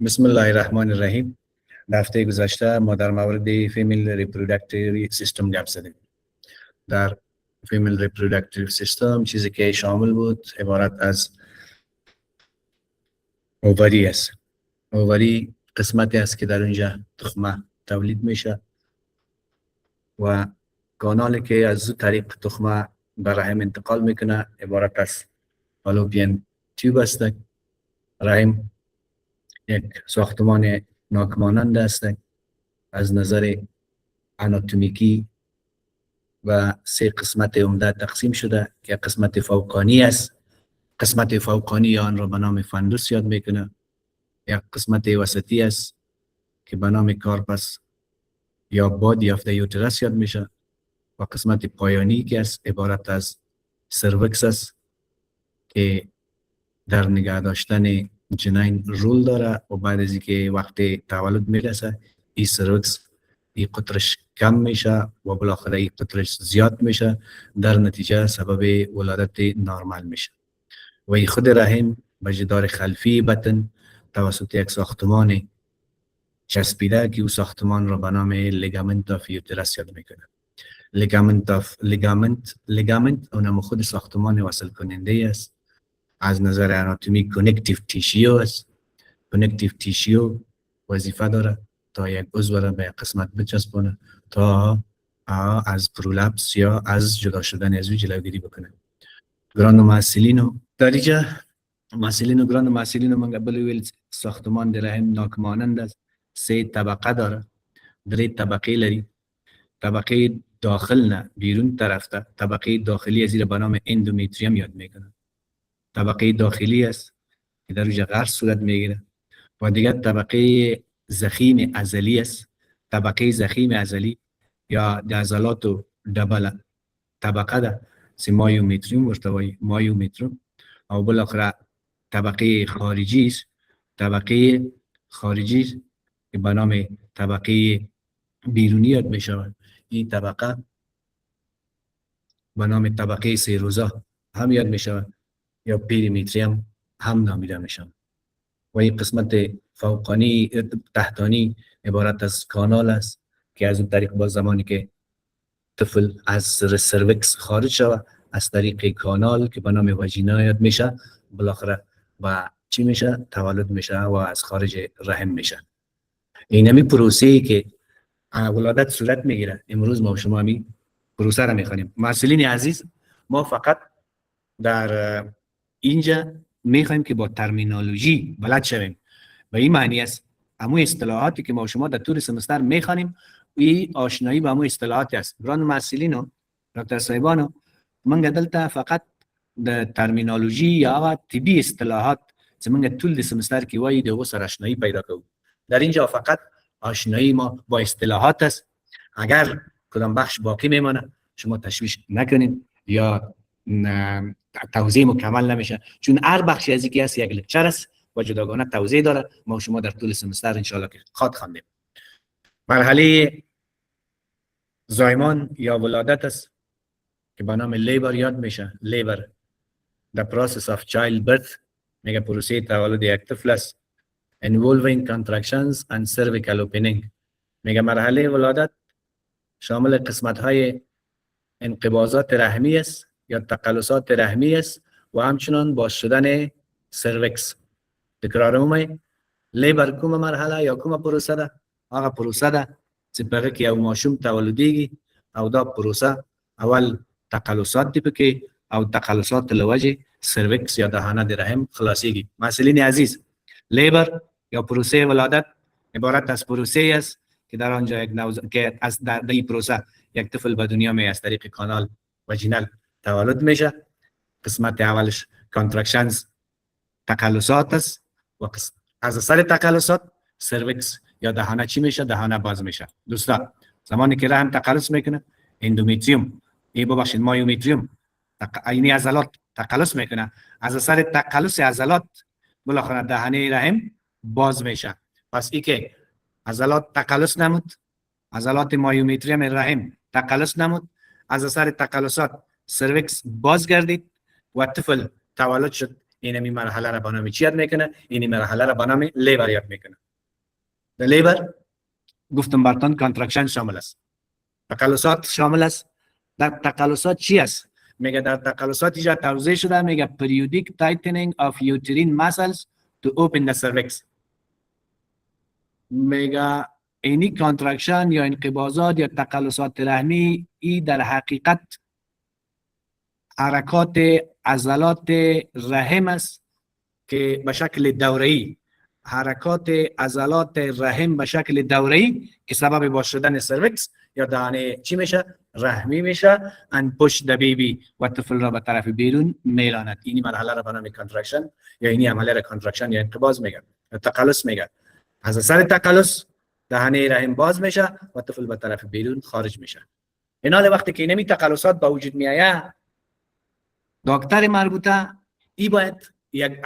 بسم الله الرحمن الرحیم. در هفته گذشته ما در مورد فیمیل ریپرودکتیو سیستم گپ زدیم. در فیمیل ریپرودکتیو سیستم چیزی که شامل بود عبارت از اووری است. اووری قسمتی است که در اونجا تخمه تولید میشه و کانالی که از طریق تخمه به رحم انتقال میکنه عبارت از فالوپین تیوب است. رحم یک ساختمان ناکمانند است. از نظر آناتومیکی و سه قسمت عمده تقسیم شده که قسمت فوقانی است. قسمت فوقانی آن را به نام فندوس یاد میکنه. یک قسمت وسطی است که به نام کارپس یا بادی آف د یوترس یاد میشه و قسمت پایانی که است عبارت از سروکس است که در نگه داشتن جنین رول داره و بعد از اینکه وقتی تولد میرسه این سروکس این قطرش کم میشه و بالاخره این قطرش زیاد میشه، در نتیجه سبب ولادت نارمال میشه و این خود رحم به جدار خلفی بطن توسط یک ساختمان چسبیده که او ساختمان را به نام لیگامنت آف یوترس یاد میکنه. لیگامنت اونم خود ساختمان وصل کننده است. از نظر آناتومی کنکتیو تیشیو است. کنکتیو تیشیو وظیفه داره تا یک عضو را به یک قسمت بچسبونه تا از پرولپس یا از جدا شدن عضو جلوگیری بکنه. گراند ماسلینو در اینجا گراند ماسلینو من قبل ویل ساختمان در رحم ناکمانند است. سه طبقه داره، درې طبقه لري. طبقه داخل نه بیرون طرف ته طبقه داخلی از به نام اندومتریوم یاد میکنه. طبقه داخلی است که در اونجا غرس صورت میگیره و دیگر طبقه ضخیم عضلی است. طبقه ضخیم عضلی یا د عضلاتو ډبله طبقه ده چې مایومتریوم ورته وایي، مایومتریوم. او بالاخره طبقه خارجی است. طبقه خارجی که به نام طبقه بیرونی یاد می شود. این طبقه به نام طبقه سیروزا هم یاد می شود یا پریمتریوم هم نامیده می شود و این قسمت فوقانی تحتانی عبارت از کانال است که از اون طریق با زمانی که طفل از سروکس خارج شود از طریق کانال که به نام واژینا یاد میشه بالاخره و چی میشه؟ تولد میشه و از خارج رحم میشه. اینمی پروسه‌ای که ولادت صورت میگیره امروز ما و شما می پروسه را میخوانیم. مسئولین عزیز، ما فقط در اینجا میخوایم که با ترمینولوژی بلد شویم. به این معنی است همو اصطلاحاتی که ما و شما در طول سمستر میخوانیم این آشنایی با همو اصطلاحات است. گران مسئولینو دکتر صاحبانو من دلته فقط د ترمینولوژی یا طبی اصطلاحات چې موږ ټول د سمستر کې وایي دغه سره آشنایی پیدا کوو. در اینجا فقط آشنایی ما با اصطلاحات است. اگر کدام بخش باقی میمانه شما تشویش نکنید یا توضیح مکمل نمیشه، چون هر بخشی از اینکه هست یک لکچر است و جداگانه توضیح داره. ما شما در طول سمستر ان شاء الله که خواندیم. مرحله زایمان یا ولادت است که به نام لیبر یاد میشه. لیبر the process of childbirth میگه پروسه تولد یک طفل است. involving contractions and cervical opening میگه مرحله ولادت شامل قسمت های انقباضات رحمی است یا تقلصات رحمی است و همچنان باز شدن سروکس. تکرارم لیبر کوم مرحله یا کوم پروسه ده؟ هغه پروسه ده چې په هغه کې یو ماشوم تولیدیږي او دا پروسه اول تقلصات دی پکې او تقلصات له وجې سروکس یا دهانه د رحم خلاصیږي. مسئولین عزیز، لیبر یا پروسه ولادت عبارت از پروسه است که در آنجا که از در این پروسه یک طفل به دنیا می از طریق کانال واژینال تولد میشه. قسمت اولش کانتراکشنز تقلصات است و از اثر تقلصات سروکس یا دهانه چی میشه؟ دهانه باز میشه. دوستا زمانی که رحم تقلص میکنه اندومتریوم ببخشید مایومتریوم اینی عضلات تقلص میکنه. از اثر تقلص عضلات بالاخره دهانه رحم باز میشه. پس ای که عضلات تقلص نمود، عضلات مایومتریوم رحم تقلص نمود، از اثر تقلصات سروکس باز گردید و طفل تولد شد. اینمی مرحله را به نام چی یاد میکنه؟ این مرحله را به نام لیبر یاد میکنه. در لیبر گفتم براتون کانترکشن شامل است، تقلصات شامل است. در تقلصات چی است؟ میگه در تقلصات اینجا توضیح شده، میگه periodic tightening of uterine muscles to open the cervix. میگه اینی کانترکشن یا انقباضات یا تقلصات رحمی ای در حقیقت حرکات عضلات رحم است که به شکل دوره‌ای، حرکات عضلات رحم به شکل دوره‌ای که سبب باز شدن سرویکس یا دهانه چی میشه؟ رحمی میشه and push the baby و طفل را به طرف بیرون میراند. اینی مرحله را به نام کانترکشن یا اینی عملیه را کانترکشن یا انقباض میگن، تقلص میگن. از اثر تقلص دهانه رحم باز میشه و طفل به طرف بیرون خارج میشه. این حال وقتی که اینمی تقلصات با وجود میآید، دکتر مربوطه ای باید یک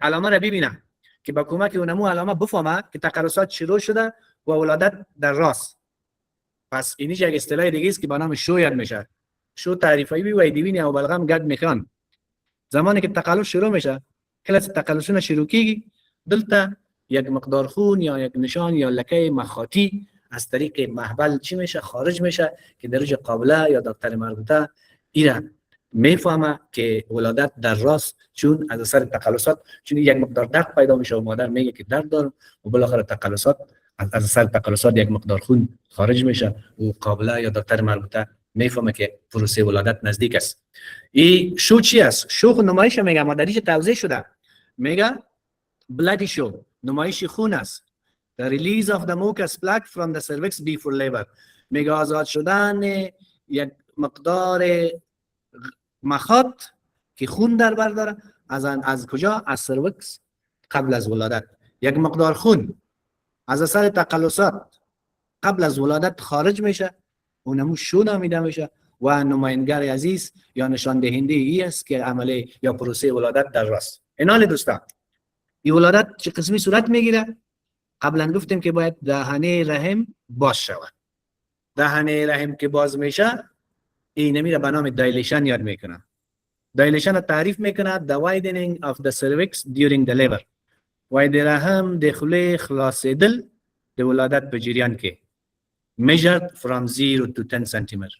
علامه را ببینه که با کمک اونمو علامه بفهمه که تقلصات شروع شده و ولادت در راست. پس اینیش یک اصطلاح دیگه است که با نام شو یاد میشه. شو تعریفی بی و دیوینی او بلغم گد میخوان. زمانی که تقلص شروع میشه، کلاس تقلصونه شروع کیږي، دلته یک مقدار خون یا یک نشان یا لکه مخاطی از طریق محبل چی میشه؟ خارج میشه که در روز قابله یا دکتر مربوطه ایره میفهمه که ولادت در راست، چون از اثر تقلصات چون یک مقدار درد پیدا میشه و مادر میگه که درد دارم و بالاخره تقلصات از اثر تقلصات یک مقدار خون خارج میشه و قابله یا دکتر مربوطه میفهمه که پروسه ولادت نزدیک است. این شو چی است؟ شو نمایش میگه، مادریش توضیح شده، میگه بلادی شو، نمایش خون است. The release of the mucus plaque from the cervix before labor. میگه آزاد شدن یک مقدار مخاط که خون در بر داره از کجا؟ از سرویکس قبل از ولادت. یک مقدار خون از اثر تقلصات قبل از ولادت خارج میشه، اونمو شو نامیده میشه و نماینگر عزیز یا نشان دهنده ای است که عمله یا پروسه ولادت در راست. اینال دوستان، این ولادت چه قسمی صورت میگیره؟ قبلا گفتیم که باید دهانه رحم باز شود. دهانه رحم که باز میشه اینمی را به نام دایلیشن یاد میکنه. دایلیشن تعریف میکنه the widening of the cervix during the labor. واید رحم داخل خلاصیدل در ولادت به جریان که measured from 0 to 10 سانتیمتر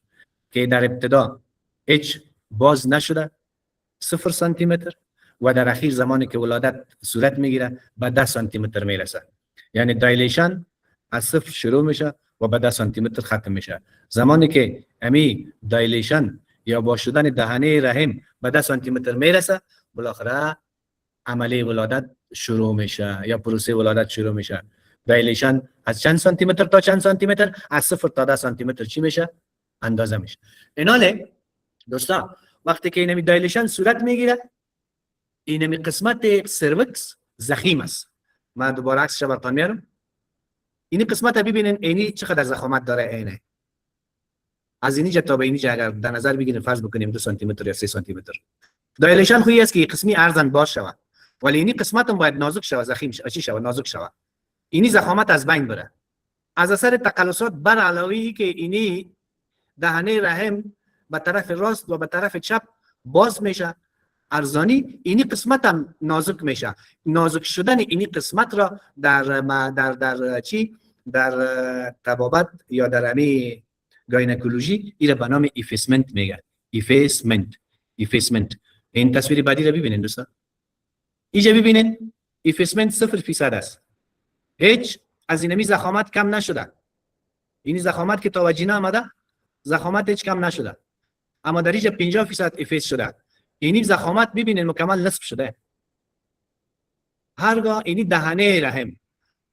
که در ابتدا هیچ باز نشده 0 سانتیمتر و در اخیر زمانی که ولادت صورت میگیره به 10 سانتیمتر میرسه. یعنی دایلیشن از 0 شروع میشه و به 10 سانتیمتر ختم میشه. زمانی که امی دایلیشن یا باز شدن دهانه رحم به 10 سانتیمتر میرسه، بالاخره عملیه ولادت شروع میشه یا پروسه ولادت شروع میشه. دایلیشن از چند سانتیمتر تا چند سانتیمتر؟ از 0 تا 10 سانتیمتر چی میشه؟ اندازه میشه. ایناله دوستان، وقتی که اینمی دایلیشن صورت میگیره، اینمی قسمت سرویکس زخیم است. من دوباره عکسش براتون میارم. اینی قسمت ببینین اینی چقدر ضخامت داره. اینه از اینجا تا به اینجا اگر در نظر بگیریم فرض بکنیم 2 سانتیمتر یا 3 سانتیمتر. دایلیشن خویی است که قسمی ارزن باز شود، ولی اینی قسمت هم باید نازک شود، زخیم شود، چی شود؟ نازک شود. اینی ضخامت از بین بره. از اثر تقلصات بر علاوه ای که اینی دهانه رحم به طرف راست و به طرف چپ باز میشه، ارزانی اینی قسمت هم نازک میشه. نازک شدن اینی قسمت را در چی؟ در طبابت یا در امی گاینکولوژی ایره به نام ایفیسمنت میگه. ایفیسمنت. این تصویر بعدی را ببینید دوستان. اینجا ببینید ایفیسمنت 0% است. هیچ از اینمی ضخامت کم نشده. اینی ضخامت که تا وجینه آمده، ضخامت هیچ کم نشده. اما در اینجا 50% ایفیس شده. اینی ضخامت ببینید مکمل نصف شده. هرگاه اینی دهانه رحم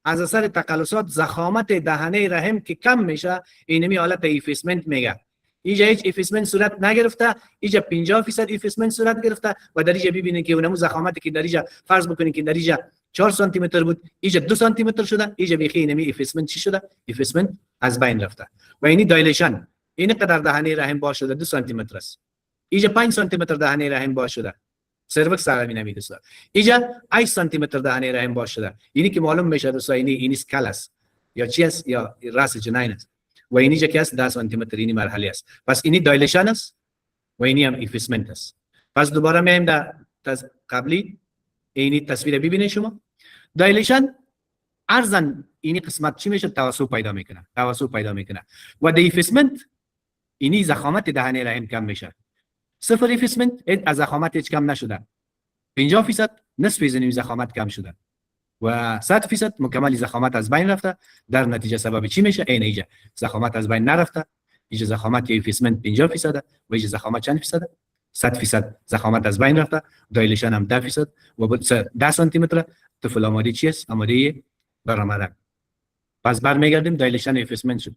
از اثر تقلصات ضخامت دهانه رحم که کم میشه، اینمی حالت ایفیسمنت میگه. اینجا هیچ ایفیسمنت صورت نگرفته، اینجا 50% ایفیسمنت صورت گرفته و در اینجا ببینید که اونمو ضخامتی که در اینجا فرض بکنید که در اینجا 4 سانتیمتر بود، اینجا 2 سانتیمتر شده. اینجا بیخی اینمی ایفیسمنت چی شده؟ ایفیسمنت از بین رفته. و اینی دایلیشن، این قدر دهانه رحم باز شده 2 سانتیمتر است. اینجا 5 سانتیمتر دهانه رحم باز شده. سرویکس سالمی نمی دوستا. اینجا 8 سانتیمتر دهانه رحم باز شده. اینی که معلوم میشه دوستا اینی اسکال است یا چی است یا راس جنین است. و اینجا که است 10 سانتیمتر اینی مرحله است. پس اینی دایلیشن است و اینی هم ایفیسمنت است. پس دوباره میایم در قبلی اینی تصویر ببینید شما. دایلیشن ارزن اینی قسمت چی میشه؟ توسع پیدا میکنه و دیفیسمنت اینی ضخامت دهنه رحم کم میشه. صفر دیفیسمنت از ضخامت هیچ کم نشده. 50% نصف ضخامت کم شده و 100% مکمل ضخامت از بین رفته. در نتیجه سبب چی میشه؟ اینجا ضخامت از بین نرفته. اینجا ضخامت دیفیسمنت 50% و اینجا ضخامت چند فیصد؟ 100% ضخامت از بین رفته. دایلیشن هم 10% و 10 سانتی متر. طفل آماده چی است؟ آماده برآمدن. پس برمیگردیم دایلیشن دیفیسمنت شد.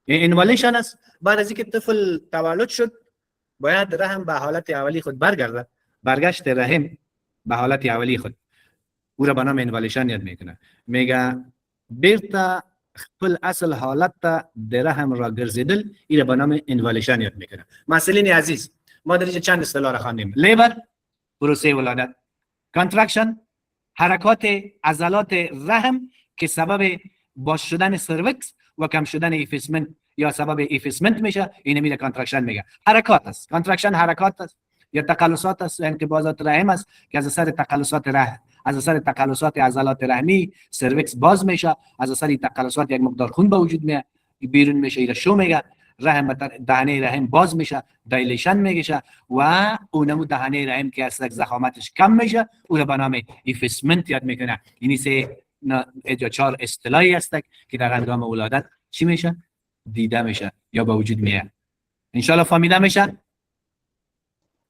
اینوالیشن است. بعد از اینکه طفل تولد شد باید رحم به حالت اولی خود برگرده. برگشت رحم به حالت اولی خود او را به نام اینوالیشن یاد میکنه. میگه بیرته خپل اصل حالت در رحم را گرزیدل، این را به نام اینوالیشن یاد میکنه. مسئولین عزیز، ما در اینجا چند اصطلاح را خواندیم. لیبر، پروسه ولادت. کانترکشن، حرکات عضلات رحم که سبب باز شدن سرویکس و کم شدن ایفیسمنت یا سبب ایفیسمنت میشه، این میره کانترکشن میگه. حرکات است. کانترکشن حرکات است یا تقلصات است، انقباضات رحم است که از اثر تقلصات عضلات رحمی سرویکس باز میشه. از اثر تقلصات یک مقدار خون به وجود میاد، بیرون میشه. این شو میگه رحم دهنه رحم باز میشه، دایلیشن میگه و اونمو دهنه رحم که اصلا ضخامتش کم میشه او را به نام ایفیسمنت یاد میکنه. یعنی سه یا 4 اصطلاحی هست که در هنگام ولادت چی میشه؟ دیده میشه یا به وجود میاد. ان شاء الله فهمیده میشه؟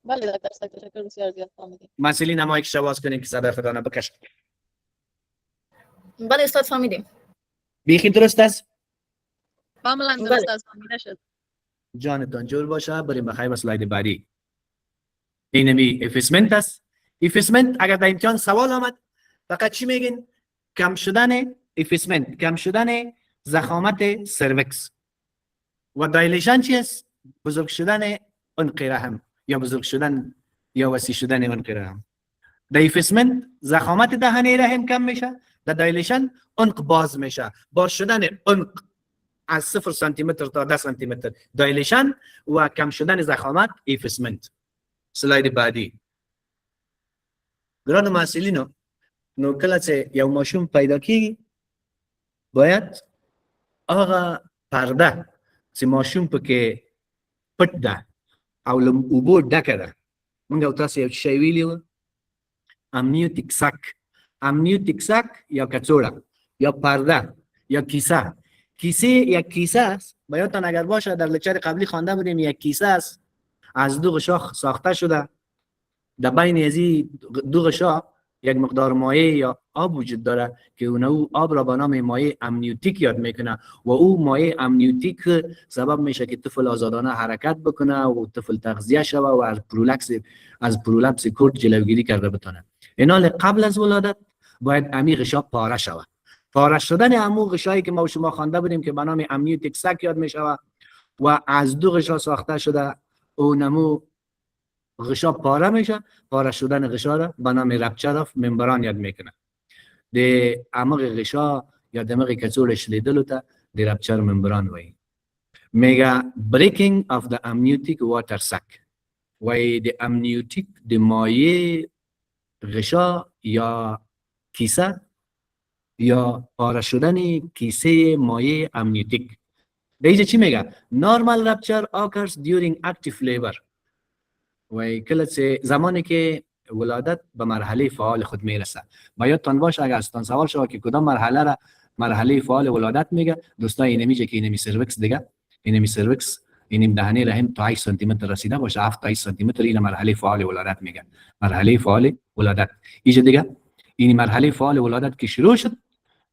بله دکتر، تشکر بسیار زیاد فهمیدیم. مسئولین اما یک شواز کنیم که صدر خدا نبکش. بله استاد فهمیدیم. بیخی درست است؟ کاملا درست است، فهمیده شد. جانتان جور باشه. بریم بخیر به سلاید بعدی. اینمی ایفیسمنت است. ایفیسمنت اگر در امتحان سوال آمد فقط چی میگین؟ کم شدن ایفیسمنت، کم شدن ضخامت سرویکس. و دایلیشن چی است؟ بزرگ شدن عنق رحم یا بزرگ شدن یا وسیع شدن عنق رحم. در ایفیسمنت ضخامت دهنه رحم کم میشه، در دایلیشن عنق باز میشه. باز شدن عنق از 0 سانتی متر تا 10 سانتی متر دایلیشن و کم شدن ضخامت ایفیسمنت. سلاید بعدی. ګرانو محصلینو، نو کله چې یو ماشوم پیدا کیږي باید هغه پرده چې ماشوم پکې پټ ده او له اوبو ډکه ده، موږ او تاسو یو شی ویلی و امنیوتیک ساک یا کڅوړه یا پرده یا کیسه. یک کیسه است. یادتان اگر باشه در لکچر قبلی خوانده بودیم یک کیسه است از 2 غشا ساخته شده. در بین از دو غشا یک مقدار مایع یا آب وجود داره که او آب را به نام مایع امنیوتیک یاد میکنه و او مایع امنیوتیک سبب میشه که طفل آزادانه حرکت بکنه و طفل تغذیه شوه و از پرولپس کورد جلوگیری کرده بتونه. اینال قبل از ولادت باید امی غشا پاره شوه. پاره شدن امو غشایی که ما شما خوانده بودیم که به نام امنیوتیک ساک یاد میشه و از 2 غشا ساخته شده، اونمو غشا پاره میشه. پاره شدن غشا را به نام رپچر اف ممبران یاد میکنه. د عمق غشا یا دماغ کڅوړه شلیدلو ته د رپچر ممبران وایي. میگه breaking of the amniotic water sac وایي د امنیوتیک د مایع غشا یا کیسه یا پاره شدن کیسه مایع امنیوتیک. دیگه چی میگه؟ normal rupture occurs during active labor و کله زمانی که ولادت به مرحله فعال خود میرسه. یادتان باشه اگر ازتان سوال شد که کدام مرحله را مرحله فعال ولادت میگه، دوستان اینمی که اینمی سرویکس دیگه، اینمی سرویکس اینم دهنه رحم تا 8 سانتی متر رسیده باشه، 7 تا 8 سانتی متر، این مرحله فعال ولادت میگه. مرحله فعال ولادت اینجا دیگه، این مرحله فعال ولادت که شروع شد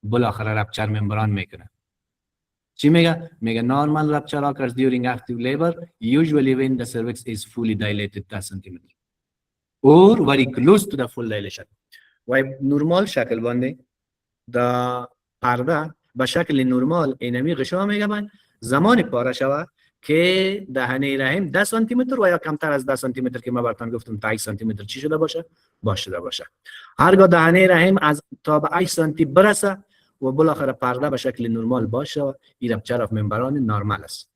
بالاخره رپچر ممبران میکنه. چی میگه؟ میگه normal rupture occurs during active labor usually when the cervix is fully dilated 10 cm or very close to the full dilation. و نورمال شکل باندې دا پرده به شکل نورمال اینمی غشا میگه زمان پاره شوه که دهنه رحم 10 سانتی متر و یا کمتر از 10 سانتی متر که ما براتون گفتم تا 8 سانتی متر چی شده باشه؟ باز شده باشه. هرگاه دهنه رحم از تا به 8 سانتی برسه و بالاخره پرده به شکل نرمال باشه، این رپچر اف ممبران نرمال است.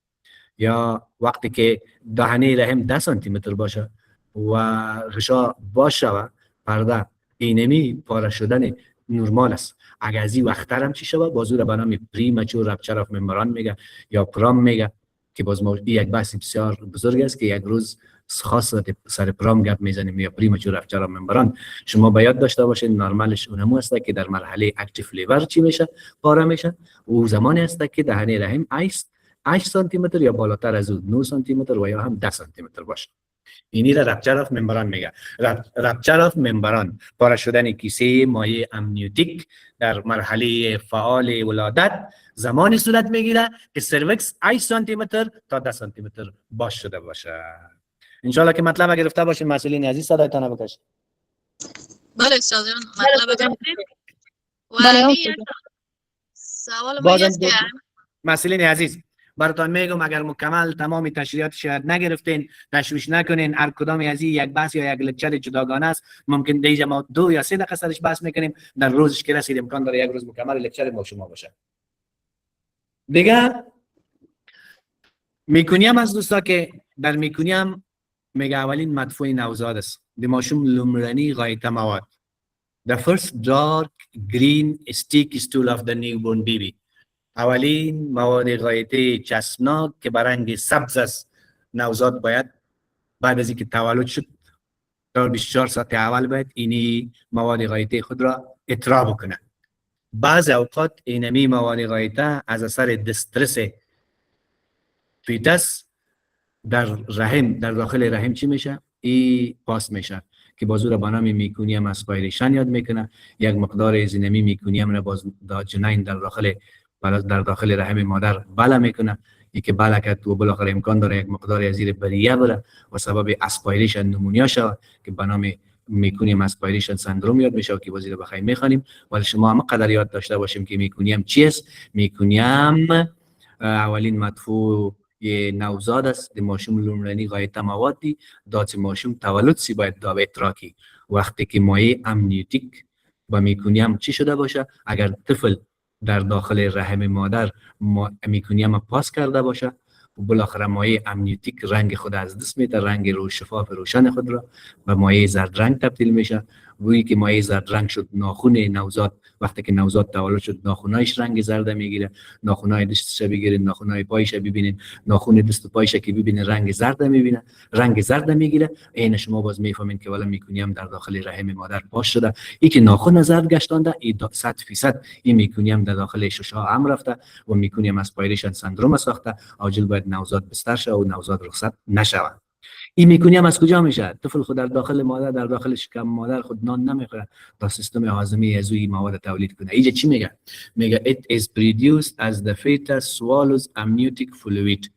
یا وقتی که دهنه رحم 10 سانتی متر باشه و غشا باز شوه پرده اینمی پاره شدن نورمال است. اگر از این وقتتر هم چی شوه بازو را به نام پریمچور رپچر آف ممبران میگه یا پرام میگه که باز یک بحث بسیار بزرگ است که یک روز خاص سر پرام گپ میزنیم یا پریمچور رپچر آف ممبران. شما باید داشته باشید نرمالش اونمو است که در مرحله اکتیو لیور چی میشه پاره میشه او زمانی است که دهنه رحم 8 سانتی متر یا بالاتر از او 9 سانتی متر و یا هم 10 سانتی متر باشه. اینی را رپچر آف ممبران میگه. رپچر آف ممبران پاره شدن کیسه مایع امنیوتیک در مرحله فعال ولادت زمانی صورت میگیره که سرویکس 8 سانتی متر تا 10 سانتی متر باز شده باشه. انشالله که مطلب گرفته باشین. مسئولین عزیز صدایتان بکشید. بله استاد جان مطلب گرفتیم. بله سوال ما است که مسئولین عزیز براتون میگم اگر مکمل تمام تشریحات شاید نگرفتین تشویش نکنین. هر کدام از این یک بحث یا یک لکچر جداگانه است. ممکن دیگه ما 2 یا 3 دقیقه سرش بحث میکنیم. در روزش که رسید امکان داره یک روز مکمل لکچر با شما باشه. دیگه میکنیم از دوستا که در میکنیم میگه اولین مدفوع نوزاد است. دماشوم لومړني غایطه مواد. The first dark green sticky stool of the newborn baby. اولین مواد غایطه چسبناک که به رنگ سبز است. نوزاد باید بعد از اینکه تولد شد تا 24 ساعت اول باید اینی مواد غایطه خود را اطراح بکنه. بعض اوقات اینمی مواد غایطه از اثر دسترس فیتس در رحم در داخل رحم چی میشه؟ پاس میشه که بازو را به نام میکونیم اسپایریشن یاد میکنه. یک مقدار از اینمی میکونیم را باز جنین در داخل رحم مادر بالا میکنه. ای که بالا کرد و بالاخره امکان داره یک مقدار از زیر بریه بره و سبب اسپایریشن نمونیا شود که به نام میکونیم اسپایریشن سندروم یاد میشه که بازی رو بخوایم میخوانیم. ولی شما هم قدر یاد داشته باشیم که میکونیم چیست. میکونیم اولین مدفوع نوزاد است. د ماشوم لومړني غایطه مواد دي دا چې ماشوم تولد سی باید دا اطراح کی. وقتی که مایع امنیوتیک با میکونیم چی شده باشه اگر طفل در داخل رحم مادر میکونیم پاس کرده باشه و بالاخره مایع امنیوتیک رنگ خود از دست میده رنگ شفاف روشن خود را و مایع زرد رنگ تبدیل میشه. وی که مایع زرد رنگ شد ناخن نوزاد وقتی که نوزاد تولد شد ناخنایش رنگ زرد میگیره. ناخنای دستش بگیرید ناخنای پایش ببینید ناخن دست و پایش که ببینید رنگ زرد میبینه رنگ زرد میگیره. عین شما باز میفهمید که والا میکونیم در داخل رحم مادر پاس شده. این که ناخن زرد گشتانده این 100% این میکونیم در داخل ششا هم رفته و میکونیم اسپایریشن سندروم ساخته. عاجل باید نوزاد بستر شه و نوزاد رخصت نشوه. این میکنیم از کجا میشه؟ طفل خود در داخل مادر در داخل شکم مادر خود نان نمیخوره تا سیستم هاضمه از اوی مواد تولید کنه. اینجا چی میگه؟ میگه it is produced as the fetus swallows amniotic fluid.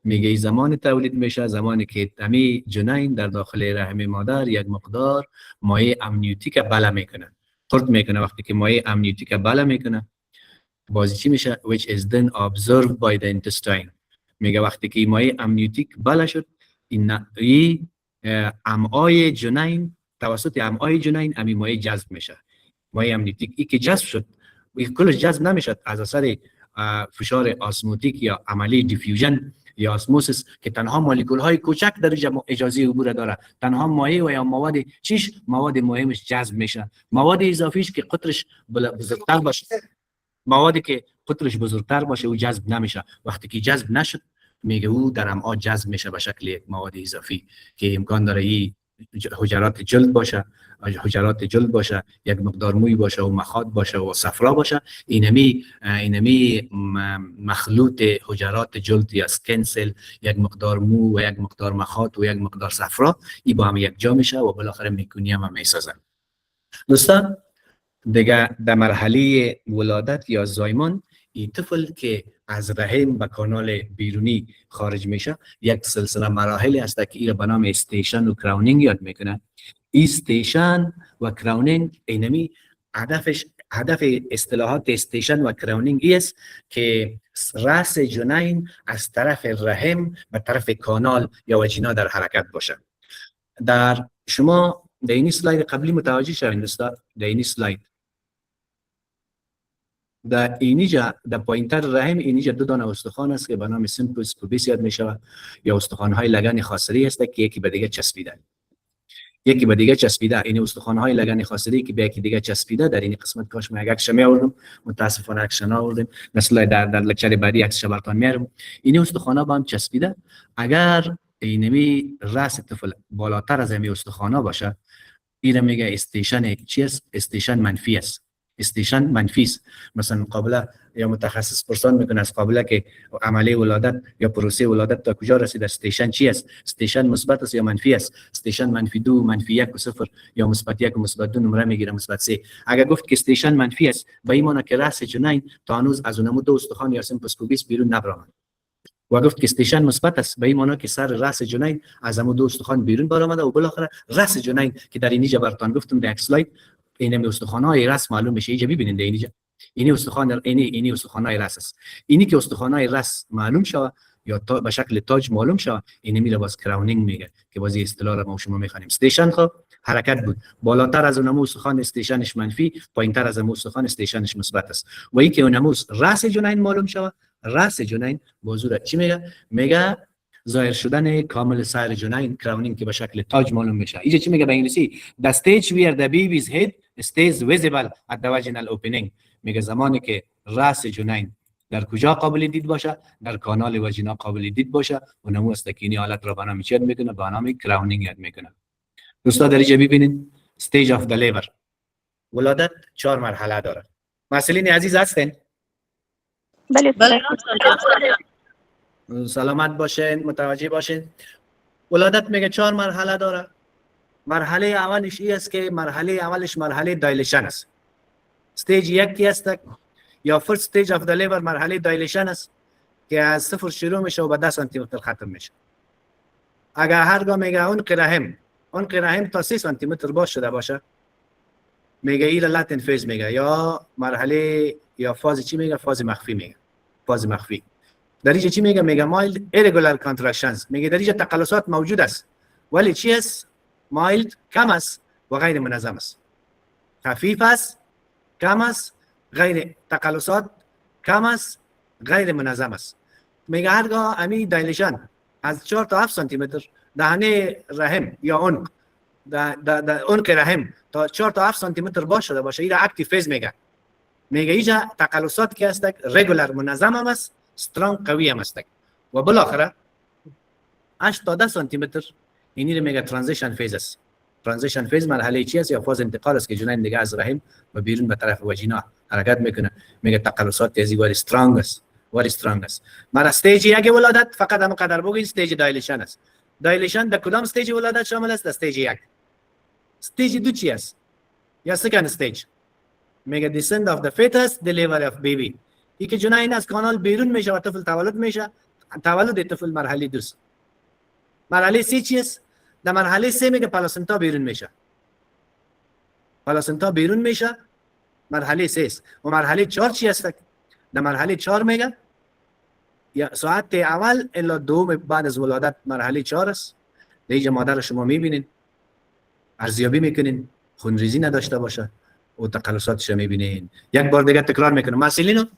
میگه زمان تولید میشه زمانی که تمی جنین در داخل رحم مادر یک مقدار مایع امنیوتیک بالا میکنه خورد میکنه. وقتی که مایع امنیوتیک بالا میکنه بازی چی میشه؟ which is then absorbed by the intestine. میگه وقتی که مایع امنیوتیک بالا شد این امعای جنین توسط امعای جنین امی مایع جذب میشه. مایع امنیوتیک ای که جذب شد کلش جذب نمیشد از اثر فشار آسموتیک یا عملی دیفیوژن یا اسموسیس که تنها مولکول های کوچک در اجازه عبور داره. تنها مایع و یا مواد چیش مواد مهمش جذب میشه. مواد اضافیش که قطرش بزرگتر باشه موادی که قطرش بزرگتر باشه او جذب نمیشه. وقتی که جذب نشد میگه او در امعا جذب میشه به شکل یک مواد اضافی که امکان داره این حجرات جلد باشه یک مقدار موی باشه و مخاط باشه و صفرا باشه. اینمی مخلوط حجرات جلد یا سکن سل یک مقدار مو و یک مقدار مخاط و یک مقدار صفرا این با هم یک جا میشه و بالاخره میکونیم هم میسازن. دوستان دیگه در مرحله ولادت یا زایمان این طفل که از رحم به کانال بیرونی خارج میشه یک سلسله مراحل هست که این به نام استیشن و کراونینگ یاد میکنه. استیشن و کراونینگ اینمی هدف اصطلاحات استیشن و کراونینگ است که راس جنین از طرف رحم به طرف کانال یا وجینا در حرکت باشه. در شما در این سلاید قبلی متوجه شوید دوستان. در این سلاید در اینجا در پایینتر رحم اینجا دو دانه استخوان است که به نام سیمپلس پوبیس یاد می شود یا استخوان های لگن خاصری است که یکی به دیگه چسبیدن. یکی به دیگه چسبیده. این استخوان‌های لگن خاصری که به یکی دیگه چسبیده در این قسمت کاش ما یک عکس آوردم، متاسفانه عکس آوردم، مثلا در لکچر بعدی عکسش براتون میارم. این استخوان‌ها با هم چسبیده. اگر اینمی راس طفل بالاتر از این استخوان‌ها باشه، این میگه استیشن چی است؟ استیشن منفی است. استیشن منفی است. مثلا قابله یا متخصص پرسان میکنه از قابله که عملیه ولادت یا پروسه ولادت تا کجا رسید، استیشن چی است؟ استیشن مثبت است یا منفی است؟ استیشن منفی 2 منفی 1 و 0 یا مثبت 1 و مثبت 2 نمره میگیره مثبت 3. اگر گفت که استیشن منفی است، به این معنی که راس جنین تا هنوز از اونمو دو استخوان یا سمپوسکوپیس بیرون نبرآمد. و گفت که استیشن مثبت است، به این معنی که سر راس جنین از همون دو استخوان بیرون برآمده و بالاخره راس جنین که در اینجا براتون گفتم در اسلاید این استخوان‌های راس معلوم میشه. اینجا ببینید اینجا این استخوان این استخوان‌های راس است. اینی که استخوان‌های راس معلوم شود یا به شکل تاج معلوم شود، این میره باز کراونینگ میگه که بازی اصطلاح رو ما شما میخوانیم. استیشن خب حرکت بود، بالاتر از اون استخوان استیشنش منفی، پایینتر از اون استخوان استیشنش مثبت است. و این که اون راس جنین معلوم شود، راس جنین بازور چی میگه؟ میگه ظاهر شدن کامل سر جنین، کراونینگ که به شکل تاج معلوم میشه. اینجا چی میگه به انگلیسی؟ the stage where the baby's head stays visible at the vaginal opening. میگه زمانی که راس جنین در کجا قابل دید باشه، در کانال واژینا قابل دید باشه، اونمو استکینی حالت را به نام چی میکنه؟ به نام کراونینگ یاد میکنه. دوستا در اینجا ببینید stage of the labor. ولادت 4 مرحله داره. مسئولین عزیز هستین؟ بله. سلامت باشین، متوجه باشین. ولادت میگه 4 مرحله داره. مرحله اولش این است که مرحله دایلیشن است. استیج 1 است یا فرست استیج اف د لیبر، مرحله دایلیشن است که از 0 شروع میشه و به 10 سانتی متر ختم میشه. اگر هرگاه میگه اون رحم تا 3 سانتی متر باز شده باشه، میگه این لاتن فیز میگه یا مرحله یا فاز چی میگه؟ فاز مخفی میگه. فاز مخفی. در اینجا چی میگه؟ میگه مایلد ایرگولار کانترکشنز. میگه در اینجا تقلصات موجود است ولی چی است؟ مایلد، کم است و غیر منظم است. خفیف است، کم است، غیر تقلصات کم است، غیر منظم است. میگه هرگاه امی دایلیشن از 4 تا 7 سانتی متر دهنه رحم یا عنق عنق رحم تا 4 تا 7 سانتی متر باز شده باشه، این را اکتیو فیز میگه. میگه اینجا تقلصات که است رگولار منظم هم است، استرانگ قوی هم است و بالاخره 8 تا 10 سانتی متر اینی رو میگه ترانزیشن فیز است. ترانزیشن فیز مرحله چی است؟ یا فاز انتقال است که جنین دیگه از رحم و بیرون به طرف واژینا حرکت میکنه. میگه تقلصات تیزی وری استرانگ است، وری استرانگ است. مر استیج 1 ولادت فقط هم قدر بگید استیج دایلیشن است. دایلیشن در کدام استیج ولادت شامل است؟ استیج 1. استیج 2 چی است؟ یا سکند استیج. میگه descent of the fetus, delivery of baby. این که جنین از کانال بیرون میشه و طفل تولد میشه. تولد طفل مرحله 2. مرحله 3 چی است؟ در مرحله 3 میگه پلاسنتا بیرون میشه. پلاسنتا بیرون میشه، مرحله 3 است. و مرحله 4 چی است؟ در مرحله 4 میگه یا ساعت اول الا دوم بعد از ولادت مرحله 4 است. دیگه مادر شما میبینین، ارزیابی میکنین، خونریزی نداشته باشه و تقلصاتش میبینین. یک بار دیگه تکرار میکنم. مسئولین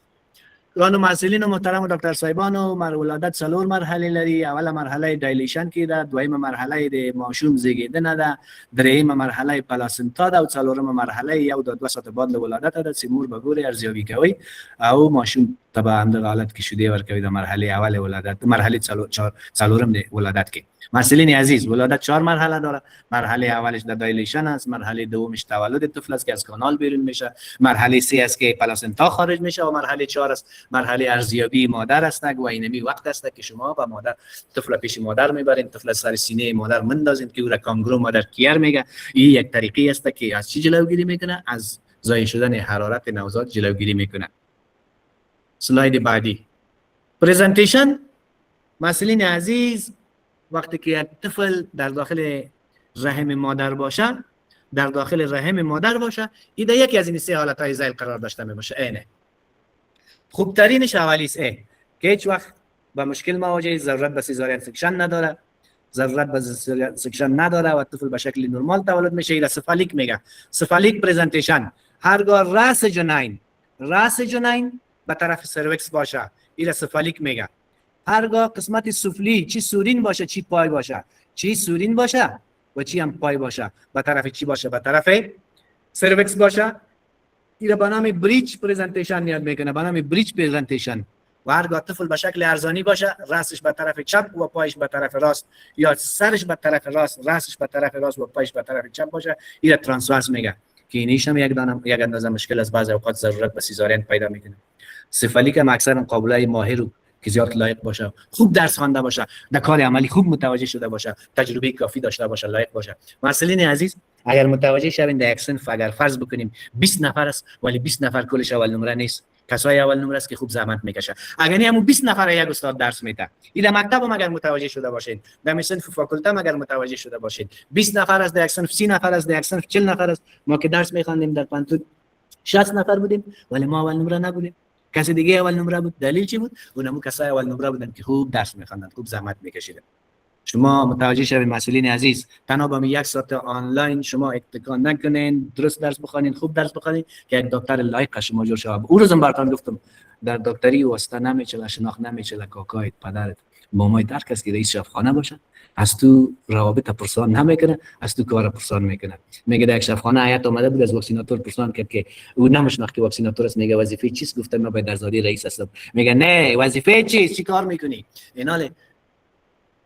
محترم و دکتر صاحبان و ولادت 4 مرحله لري. اول مرحله دایلیشن کې ده، دویم مرحله د ماشوم زیږیدنه ده، دریم مرحله پلاسنتا ده او څلورم مرحله یو د 2 ساعت بعد له ولادت ده چې مور به ګوري ارزیابي کوي او ماشوم تبع هم د حالت کې شیدې ورکوي د مرحله اول ولادت، مرحله 4 د ولادت کې. مسئولین عزیز ولادت 4 مرحله داره. مرحله اولش در دایلیشن است، مرحله دومش تولد طفل است که از کانال بیرون میشه، مرحله 3 است که پلاسنتا خارج میشه و مرحله 4 است مرحله ارزیابی مادر است و اینمی وقت است که شما با مادر طفل پیش مادر میبرین، طفل سر سینه مادر مندازین که او را کانگرو مادر کیر میگه. این یک طریقی است که از چی جلوگیری میکنه؟ از ضایع شدن حرارت نوزاد جلوگیری میکنه. سلاید بعدی پرزنتیشن. مسئولین عزیز وقتی که یک طفل در داخل رحم مادر باشه، این یکی از این 3 حالتهای زایل قرار داشته میباشه. اینه خوبترینش اولیست که هیچ وقت با مشکل مواجه، ضرورت به سیزارین سکشن نداره، و طفل به شکل نرمال تولد میشه. این سفالیک میگه. سفالیک پرزنتیشن هرگاه راس جنین به طرف سروکس باشه، این سفالیک میگه. هرگاه قسمت سفلی چی سورین باشه چی پای باشه، چی سورین باشه و چی هم پای باشه به طرف چی باشه؟ به طرف سرویکس باشه. این به نام بریج پرزنتیشن یاد میکنه، به نام بریج پرزنتیشن. و هرگاه طفل به شکل ارزانی باشه، راسش به طرف چپ و پایش به طرف راست، یا سرش به طرف راست، راسش به طرف راست و پایش به طرف چپ باشه، این ترانسورس میگه که اینیش هم یک اندازه مشکل از بعض اوقات ضرورت به سیزارین پیدا میکنه. سفالی که اکثرا قابلای ماهر و که زیاد لایق باشه، خوب درس خوانده باشه، در کار عملی خوب متوجه شده باشه، تجربه کافی داشته باشه، لایق باشه. مسئولین عزیز، اگر متوجه شوین در یک صنف اگر فرض بکنیم 20 نفر است ولی 20 نفر کلش اول نمره نیست، کسای اول نمره است که خوب زحمت میکشه. اگر همون 20 نفر یک استاد درس میده، این مکتب هم اگر متوجه شده باشین، در صنف فاکولته هم اگر متوجه شده باشین، 20 نفر از در یک صنف، 30 نفر از در یک صنف، 40 نفر است. ما که درس میخواندیم در پانتون 60 نفر بودیم ولی ما اول نمره نبودیم، کسی دیگه اول نمره بود. دلیل چی بود؟ اونمو کسای اول نمره بودن که خوب درس میخواندن، خوب زحمت میکشیدن. شما متوجه شوید مسئولین عزیز، تنها با یک ساعت آنلاین شما اتکا نکنین، درست درس بخونین، خوب درس بخونین که یک دکتر لایق شما جور شود. اون روزم براتون گفتم در دکتری واسطه نمیچله، شناخت نمیچله، کاکایت، پدرت، مامای در کس که رئیس شفاخانه باشه از تو روابط پرسان نمیکنه، از تو کار پرسان میکنه. میگه در یک شفاخانه هیئت اومده بود از واکسیناتور پرسان کرد که او نمیشناخت که واکسیناتور است. میگه وظیفه چیست؟ گفتم من باید درزاری رئیس هستم. میگه نه وظیفه چیست؟ چی کار میکنی؟ ایناله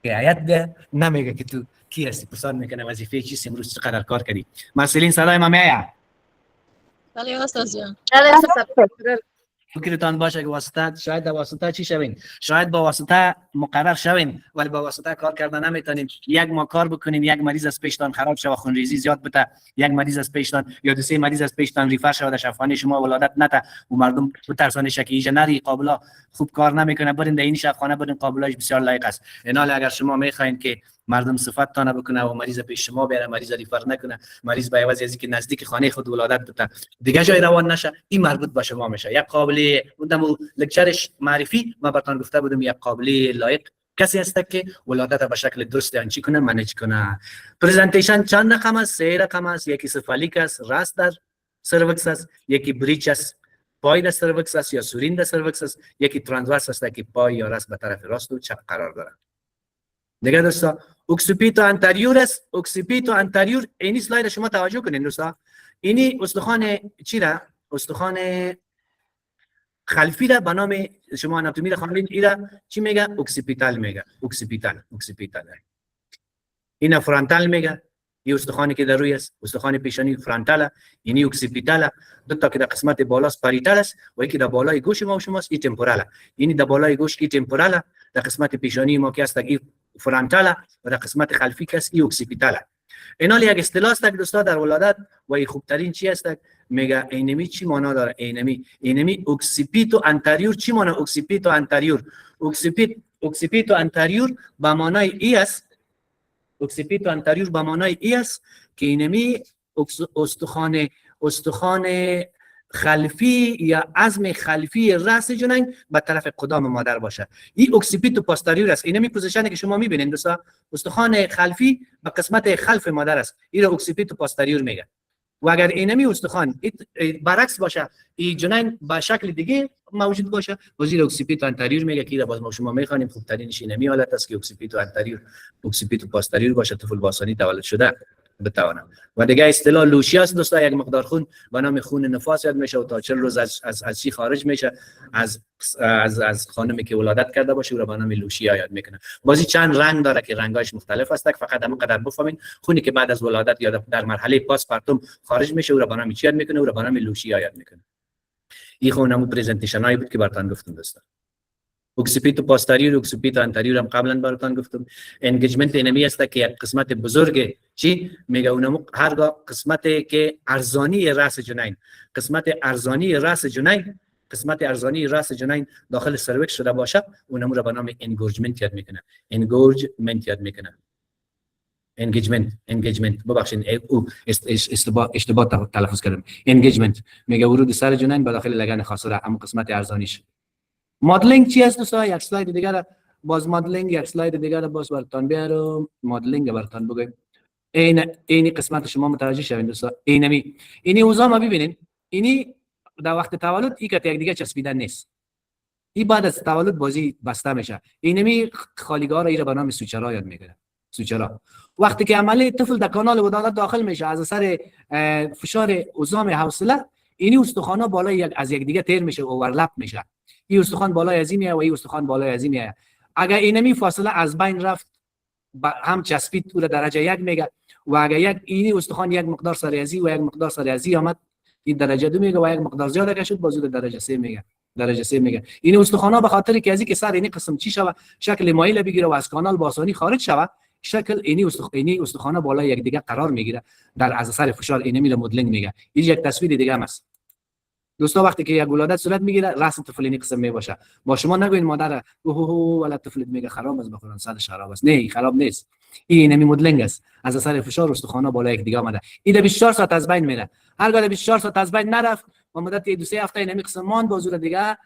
که هیئت نمیگه که تو کی هستی، پرسان میکنه وظیفه چیست، امروز چقدر کار کردی. مسئولین صدای ما میاد؟ بله استاد جان. فکرتان باشه که واسطه شاید با واسطه چی شوین، شاید با واسطه مقرر شوین ولی با واسطه کار کردن نمیتونین. یک ما کار بکنین، یک مریض از پیشتان خراب شوه، خونریزی زیاد بته، یک مریض از پیشتان یا دو سه مریض از پیشتان ریفر شوه، شفاخانه شما ولادت نته و مردم بترسانه شکی جنری قابلا خوب کار نمیکنه، برین در این شفاخانه برین، قابلاش بسیار لایق است. اینال اگر شما میخواین که مردم صفت تانه بکنه و مریض پیش شما بیاره، مریض ریفر نکنه، مریض به عوض از اینکه نزدیک خانه خود ولادت بده دیگه جای روان نشه، این مربوط به شما میشه. یک قابل بودم لکچرش معرفی ما براتون گفته بودم، یک قابل لایق کسی هست که ولادت به شکل درست انچی کنه، منیج کنه. پرزنتیشن چند رقم است؟ 3 رقم است. یکی سفالیک است، راست در سرویکس است، یکی بریچ است، پای در سرویکس است یا سورین در سرویکس است، یکی ترانسورس است که پای یا راست به طرف راست و چپ قرار داره. دیگه دوستا اوکسیپیتو انتریور است، اوکسیپیتو انتریور. اینی اسلاید شما توجه کنین دوستا، اینی استخوان چی را؟ استخوان خلفی را به نام شما آناتومی را خواندین، اینا چی میگه؟ اوکسیپیتال میگه. اوکسیپیتال اینا فرانتال میگه. این استخوانی که در روی است، استخوان پیشانی فرانتال، اینی اوکسیپیتال. دو تا که در قسمت بالاست پاریتال است و یکی در بالای گوش ما و شماست، این تمپورال. اینی در بالای گوش کی تمپورال، در قسمت پیشانی ما که است کی فرانتال و در قسمت خلفی که است کی اوکسیپیتال. اینا یک اصطلاح است که دوستا در ولادت و این خوبترین چی است میگه. اینمی چی معنا داره؟ اینمی اوکسیپیتو انتریور. چی معنا اوکسیپیتو انتریور؟ اوکسیپیتو انتریور به معنای ای است. اوکسیپیتو انتریور به معنای ای است که اینمی استخوان خلفی یا عظم خلفی راس جنین به طرف قدام مادر باشه. این اوکسیپیتو پاستریور است. اینمی پوزیشنی که شما میبینید دوستا، استخوان خلفی به قسمت خلف مادر است، این اوکسیپیتو پاستریور میگه. و اگر اینمی استخوان برعکس باشه، این جنین به شکل دیگه موجود باشه، وزیر اوکسیپیتو انتریور میگه که باز ما شما میخوانیم خوبترینش اینمی حالت است که اوکسیپیتو انتریور، اوکسیپیتو پاستریور باشه، طفل با آسانی تولد شده بتوانم. و دیگه اصطلاح لوشیا است دوستا، یک مقدار خون به نام خون نفاس یاد میشه و تا 40 روز از چی خارج میشه، از خانمی که ولادت کرده باشه، او را به نام لوشیا یاد میکنه. بازی چند رنگ داره که رنگاش مختلف است، فقط همون قدر بفهمین خونی که بعد از ولادت یا در مرحله پاس پارتوم خارج میشه، او را به نام چی یاد میکنه؟ او را به نام لوشیا یاد میکنه. این خونمو پرزنتیشن هایی بود که براتون گفتم دوستا. اوکسیپیتو پاستریور، اوکسیپیتو انتریور هم قبلا براتون گفتم. انگیجمنت اینمی است که یک قسمت بزرگ چی میگه، اونم هرگاه قسمتی که ارزانی راس جنین، قسمت ارزانی راس جنین داخل سرویکس شده باشه، اونم رو به نام انگورجمنت یاد میکنه. انگیجمنت ببخشید او اشتباه تلفظ کردم. انگیجمنت میگه ورود سر جنین به داخل لگن خاصره، اما قسمت ارزانیش. مدلینگ چی است دوستا؟ یک اسلاید دیگه باز مدلینگ، یک اسلاید دیگه باز براتون بیارم. مدلینگ براتون بگم. اینی قسمت شما متوجه شوین دوستا. اینی اوضاع ما ببینین، اینی در وقت تولد این که یک دیگه چسبیدن نیست، این بعد از تولد بازی بسته میشه. اینمی خالیگاه را به نام سوچرا یاد میکنه. سوچرا. وقتی که عملی طفل در کانال ودانت داخل میشه از اثر فشار عظام حوصله، اینی استخوان‌ها بالای از یک دیگه تیر میشه، اورلپ میشه. این استخوان بالای از این و این استخوان بالای از این. اگر اینمی فاصله از بین رفت هم چسبید تو درجه 1 میگه، و اگر یک اینی استخوان یک مقدار سریازی و یک مقدار سریازی آمد، این درجه 2 میگه، و یک مقدار زیاده شد بازو درجه 3 میگه. درجه 3 میگه. این استخوان‌ها به خاطر که از اینکه سر اینی قسم چی شوه شکل مایل بگیره و از کانال با آسانی خارج شوه، شکل اینی استخوان‌ها بالای یک دیگه قرار میگیره، در از اثر فشار اینمی را مدلینگ میگه. این یک تصویر دیگه هم است. دوستا وقتی که یک ولادت صورت میگیره راس طفل اینی قسم میباشه. با شما نگوین مادر اوه ولا طفلت میگه خراب است بخورن صد خراب است. نه خراب نیست. این اینمی مدلینگ است. از اثر فشار استخوان‌ها بالای یک دیگه آمده. این 24 ساعت از بین میره. هرگاه 24 ساعت از بین نرفت و مدت 2-3 هفته اینمی قسم مان بازور دیگه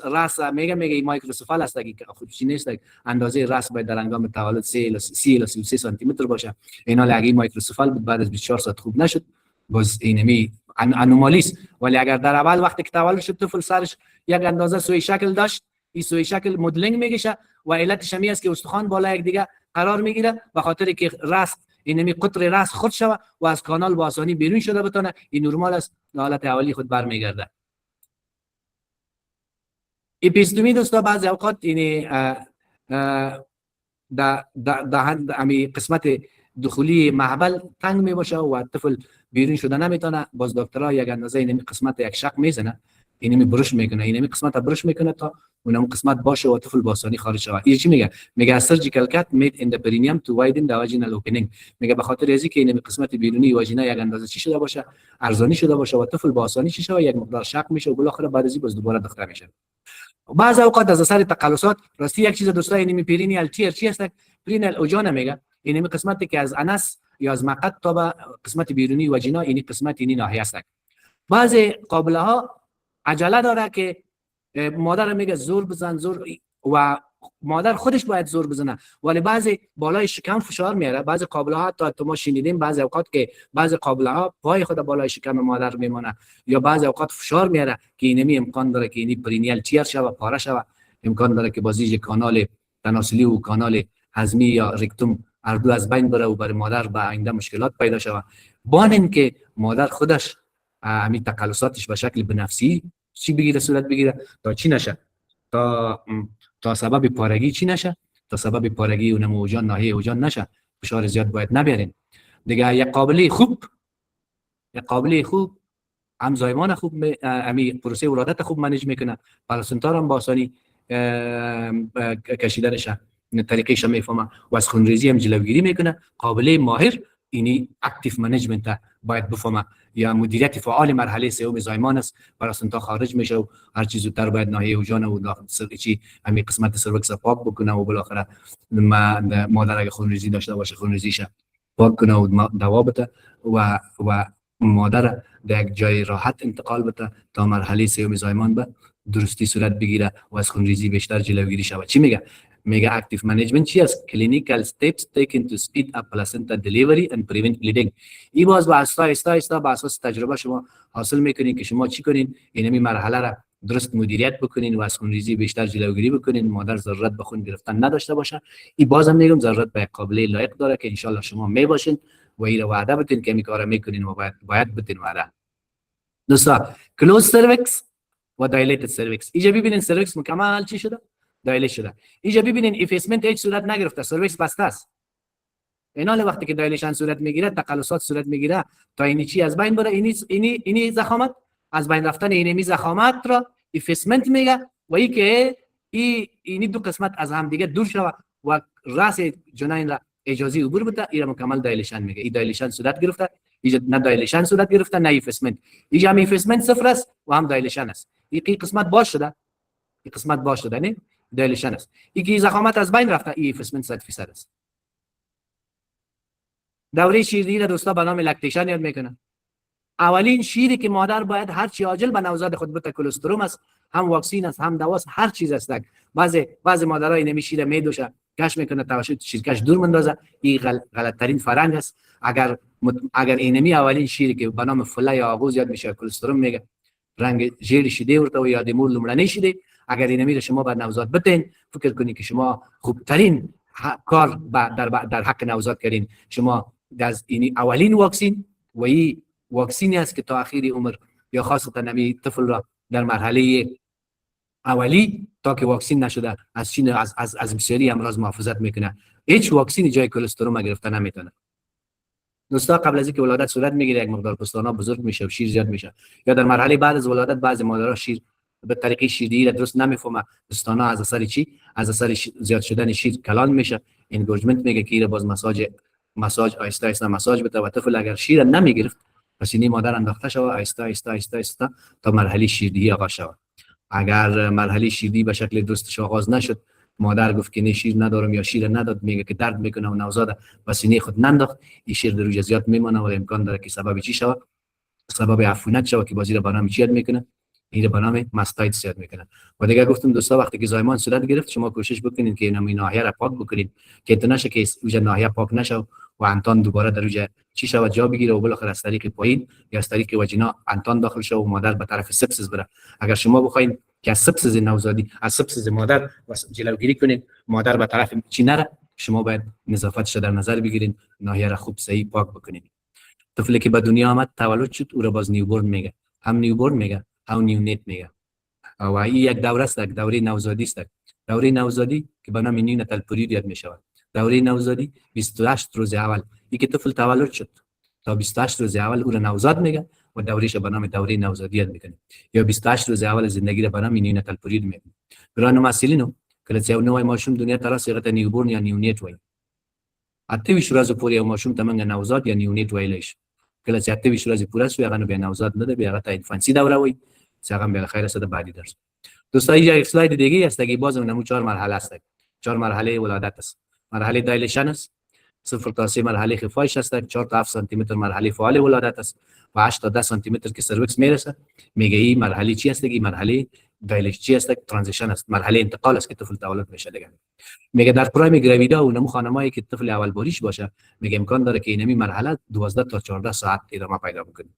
راس میگه این مایکروسفال است که خودشی نیست، اندازه راس باید در هنگام تولد 3 الی 33 سانتی متر باشه. اینا لگی مایکروسفال بعد از 24 ساعت خوب نشد باز اینمی انومالی است. ولی اگر در اول وقتی که تولد شد طفل سرش یک اندازه سوی شکل داشت، این سوی شکل مدلینگ میگشه و علتش همی است که استخوان بالا یک دیگه قرار میگیره به خاطر که راس اینمی قطر راس خرد شوه و از کانال با آسانی بیرون شده بتونه. این نرمال است، حالت اولی خود برمیگرده. اپیستومی دوستا بعضی اوقات اینی امی قسمت دخولی محبل تنگ می باشه و طفل بیرون شده نمیتونه. باز دکترها یک اندازه اینمی قسمت یک شق میزنه، اینمی برش میکنه، اینمی قسمت برش میکنه تا اونم قسمت باشه و طفل با آسانی خارج شود. این چی میگه؟ میگه surgical cut made in the perineum to widen the vaginal opening. میگه به خاطر ازی که اینمی قسمت بیرونی واژینا یک اندازه چی شده باشه، ارزانی شده باشه و طفل با آسانی چی شود یک مقدار شق میشه و بالاخره بعد از این باز دوباره دختر میشه. بعض اوقات از اثر تقلصات راستی یک چیز دوستای اینمی پرینیال تیر چی است؟ پرینیال اوجانا میگه. اینمی قسمتی که از انس یا از مقعد تا به قسمت بیرونی واژینا اینی قسمت اینی ناحیه است. بعض قابله ها عجله داره که مادر میگه زور بزن زور و مادر خودش باید زور بزنه، ولی بعضی بالای شکم فشار میاره. بعضی قابله ها تا ما شنیدیم بعضی اوقات که بعضی قابله ها پای خود بالای شکم مادر میمونه، یا بعضی اوقات فشار میاره که اینمی امکان داره که اینی پرینیال تیر شوه پاره شوه، امکان داره که بازیج کانال تناسلی و کانال هضمی یا رکتوم هر دو از بین بره و برای مادر به آینده مشکلات پیدا شوه. بانن که مادر خودش همین تقلصاتش به شکل بنفسی چی بگیره صورت بگیره تا چی نشه، تا سبب پارگی چی نشه، تا سبب پارگی اونم اوجان ناحیه اوجان نشه. فشار زیاد باید نبیارین دیگه. یک قابلی خوب هم زایمان خوب امی پروسه ولادت خوب منیج میکنه، پلاسنتا هم با آسانی کشیده نشه، طریقش میفهمه و از خونریزی هم جلوگیری میکنه. قابلی ماهر اینی اکتیو منیجمنت باید بفهمه، یا مدیریت فعال مرحله سوم زایمان است. پلاسنتا خارج میشه و هر چیز زودتر باید ناحیه اوجان و داخل سرچی همین قسمت سرویکس پاک بکنه و بالاخره مادر اگه خونریزی داشته باشه خونریزیش پاک کنه و دوا بده و مادر در یک جای راحت انتقال بده تا مرحله سوم زایمان به درستی صورت بگیره و از خونریزی بیشتر جلوگیری شود. چی میگه؟ میگه اکتیو منیجمنت چی است؟ کلینیکال استپس taken to speed up placenta delivery and prevent bleeding. این باز با آهسته با اساس تجربه شما حاصل میکنین که شما چی کنین، اینمی مرحله را درست مدیریت بکنین و از خونریزی بیشتر جلوگیری بکنین، مادر ضرورت به خون گرفتن نداشته باشه. این بازم میگم ضرورت به قابل لایق داره که ان شاء الله شما میباشین و این وعده بدین که میکاره میکنین و باید بدین وعده. دوستا کلوز سرویکس و دایلیتد سرویکس، اینجا ببینین سرویکس مکمل چی شده؟ دایلیت شده. اینجا ببینین افیسمنت هیچ صورت نگرفته، سرویکس بسته است. اینا وقتی که دایلیشن صورت میگیره، تقلصات صورت میگیره تا اینی چی از بین بره، اینی زخامت از بین رفتن اینمی زخامت را افیسمنت میگه و این که اینی دو قسمت از هم دیگه دور شوه و راس جنین را اجازه عبور بده، این مکمل دایلیشن میگه. این دایلیشن صورت گرفته، اینجا نه دایلیشن صورت گرفته نه افیسمنت. اینجا هم افیسمنت صفر است و هم دایلیشن است. این قسمت باز شده، این قسمت باز شده نه دایلیشن است. این زخامت از بین رفته، این افیسمنت 100% است. دوره شیردهی را دوستا به نام لکتیشن یاد میکنن. اولین شیری که مادر باید هر چی عاجل به نوزاد خود بده کلسترم است، هم واکسین است هم دوا است، هر چیز است. بعضی مادرها اینمی شیر میدوشه کش میکنه توسط شیرکش دور مندازه، این غلط ترین فرهنگ است. اگر اینمی اولین شیری که به نام فله یا آغوز یاد میشه کلسترم میگه، رنگ ژل شیده ورته و یاد مور لمړنی شیده، اگر اینمی را شما به نوزاد بدین فکر کنید که شما خوبترین کار در حق نوزاد کردین. شما از این اولین واکسین و این واکسینی است که تا اخیر عمر یا خاصتا نمی طفل را در مرحله اولی تا که واکسین نشده از چین از بسیاری امراض محافظت میکنه. هیچ واکسینی جای کلسترول گرفته نمیتونه. دوستا قبل از اینکه ولادت صورت میگیره یک مقدار پستانا بزرگ میشه و شیر زیاد میشه، یا در مرحله بعد از ولادت بعضی مادرها شیر به طریق شیردهی را درست نمیفهمه، پستانا از اثر چی؟ از اثر زیاد شدن شیر کلان میشه. انگورجمنت میگه که باز مساج آیسته آیسته مساج بده و طفل اگر شیر نمیگرفت پس این مادر انداخته شود آیسته آیسته آیسته آیسته تا مرحله شیردهی آغاز شود. اگر مرحله شیردهی به شکل درستش آغاز نشد، مادر گفت که نه شیر ندارم یا شیر نداد، میگه که درد میکنه و نوزاد و سینه خود ننداخت، این شیر در روی زیاد میمونه و امکان داره که سبب چی شود؟ سبب عفونت شود که بازی را برنامه چی میکنه؟ این برنامه ماستایتس یاد میکنه. و دیگه گفتم دوستا وقتی که زایمان صورت گرفت شما کوشش بکنید که این ناحیه را پاک بکنید که تو نشه که اوج ناحیه پاک نشه و انتان دوباره در اوج چی شود جا بگیره و بالاخره از طریق پایین یا از طریق وجینا انتان داخل شه و مادر به طرف سپسیس بره. اگر شما بخواید که از سپسیس نوزادی از سپسیس مادر جلوگیری کنید، مادر به طرف چی نره، شما باید نظافتش در نظر بگیرید، ناحیه را خوب صحیح پاک بکنید. طفلی که به دنیا آمد تولد شد او را باز نیوبورن میگه، هم نیوبورن میگه او نیونیت میگه. و این یک دوره است، دوره نوزادی است. دوره نوزادی که به نام نیوناتال پریود یاد می شود. دوره نوزادی 28 روز اول این که طفل تولد شد تا 28 روز اول او را نوزاد میگه و دورهش به نام دوره نوزادی یاد میکنه، یا 28 روز اول زندگی را به نام نیوناتال پریود میگه. برای مسئولینو کله چې نوې ماشوم دنیا ته راسي هغه ته نیوبورن یا نیونیت وایي. 28 ورځې پورې یو ماشوم ته موږ نوزاد یا نیونیت ویلی شي. کله چې 28 ورځې پوره شي هغه نو بیا نوزاد نه ده، بیا هغه ته انفانسي دوره وایي چې هغه بیا خیر است. بعدی درس دوستان یک اسلاید دیگه است که باز نمو 4 مرحله است. 4 مرحله ولادت است. مرحله دایلیشن است، 0 تا 3 مرحله خفایش است، 4 تا 7 سانتی متر مرحله فعال ولادت است و 8 تا 10 سانتی متر که سرویکس میرسه. میگه این مرحله چی است؟ که مرحله دایلیشن چی است؟ ترانزیشن است، مرحله انتقال است که طفل تولد میشه دیگه. میگه در پرایم گراویدا و نمو خانمایی که طفل اول باریش باشه میگه امکان داره که اینمی مرحله 12 تا 14 ساعت ادامه پیدا بکنه.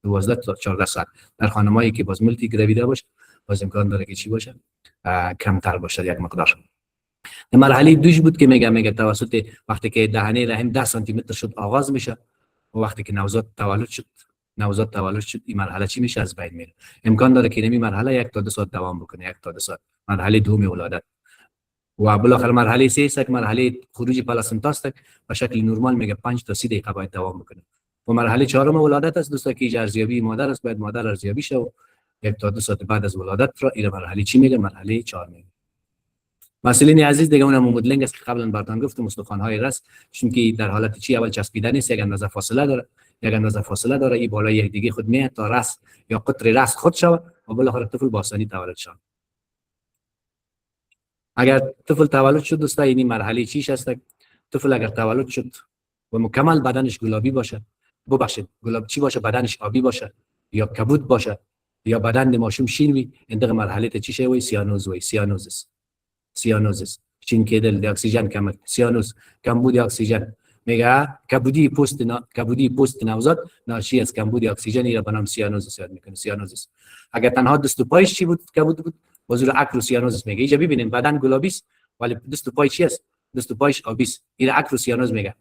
12 تا 14 ساعت. در خانمایی که باز ملتی گراویدا باشه باز امکان داره که چی باشه؟ کمتر باشه یک مقدار. مرحله دوش بود که میگه توسط وقتی که دهنه رحم 10 سانتی متر شد آغاز میشه و وقتی که نوزاد تولد شد این مرحله چی میشه؟ از بین میره. امکان داره که این مرحله 1 تا 2 ساعت دوام بکنه، 1 تا 2 ساعت. مرحله دوم ولادت و بالاخره مرحله 3 است، مرحله خروج پلاسنتا است، به شکل نرمال میگه 5 تا 30 دقیقه باید دوام بکنه. و مرحله چهارم ولادت است دوستا که ارزیابی مادر است، باید مادر ارزیابی شه و 1 تا 2 ساعت بعد از ولادت را این مرحله چی میگه؟ مرحله 4 میگه. مسئولین عزیز دیگه اونم مدلنگ است که قبلا براتون گفتم، استخوان‌های راست چون که در حالت چی اول چسبیدن است، یک اندازه فاصله داره، این بالای یک دیگه خود میاد تا راست یا قطر راست خود شود و بالاخره طفل با آسانی تولد شود. اگر طفل تولد شد دوستا این مرحله چیش است؟ طفل اگر تولد شد و مکمل بدنش گلابی باشه، گلاب چی باشه؟ بدنش آبی باشه یا کبود باشه یا بدن ماشوم شیر وي، این دغه مرحله ته چی شي وي؟ سیانوزیس. چین کېدل د اکسیژن کمښت، سیانوز کمبود اکسیژن. میگه کبودی پوست نوزاد ناشی از کمبود اکسیژن را به نام سیانوزیس یاد میکنه. سیانوزیس. اگر تنها دست و پایش چی بود؟ کبود بود، حضور اکروسیانوزیس میگه. اینجا ببینید بدن گلابی است ولی دست و پای چی است؟ دست و پایش آبی است. این اکروسیانوز میگه.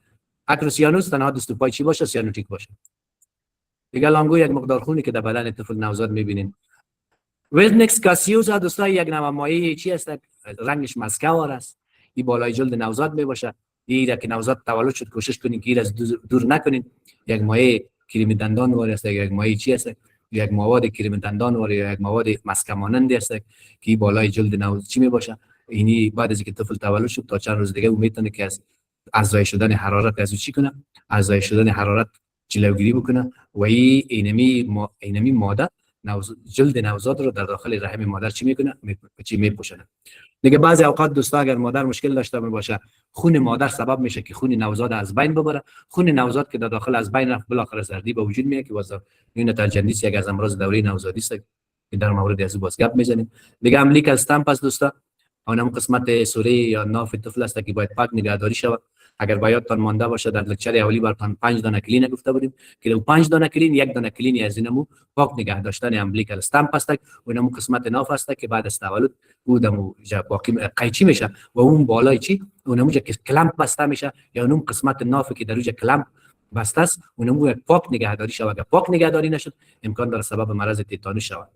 اکروسیانوز تنها دست و پای چی باشه؟ سیانوتیک باشه. دیگه لانگو یک مقدار خونی که در بدن طفل نوزاد میبینید. ویلنکس کاسیوزا دوستان یک نوع مایع چی است؟ رنگش مسکوار است. این بالای جلد نوزاد می باشه. این که نوزاد تولد شد کوشش کنین که این از دور نکنین. یک مایع کریم دندان واری است، یک مایع چی است؟ یک مواد کریم دندان واری یا یک مواد مسک مانند است که بالای جلد نوزاد چی می باشه. اینی بعد از اینکه طفل تولد شد تا چند روز دیگه میتونه که از افزایش شدن حرارت از چی کنه؟ افزایش شدن حرارت جلوگیری بکنه و اینمی ماده جلد نوزاد رو در داخل رحم مادر چی میکنه؟ چی میپوشونه. دیگه بعضی اوقات دوستا اگر مادر مشکل داشته باشه، خون مادر سبب میشه که خون نوزاد از بین ببره. خون نوزاد که در داخل از بین رفت بالاخره زردی به وجود میاد که واسه نیوناتال جندیس یک از امراض دوره نوزادی است که در مورد از باز گپ میزنیم. دیگه امبلیکال استامپ است دوستا، اونم قسمت سوری یا ناف طفل است که باید پاک نگهداری شود اگر با یادتان مانده باشه در لکچر اولی براتون 5 دانه کلین گفته بودیم که 5 دانه کلین، یک دانه کلین از اینمو پاک نگه داشتن امبلیکال استامپ است و اینمو قسمت ناف است که بعد از تولد بودمو جا باقی قیچی میشه و اون بالای چی اونمو که کلمپ بسته میشه یا اون قسمت ناف که در روی کلمپ بسته است اونمو پاک نگهداری شود. اگر پاک نگهداری نشد امکان داره سبب مرض تیتانوس شود.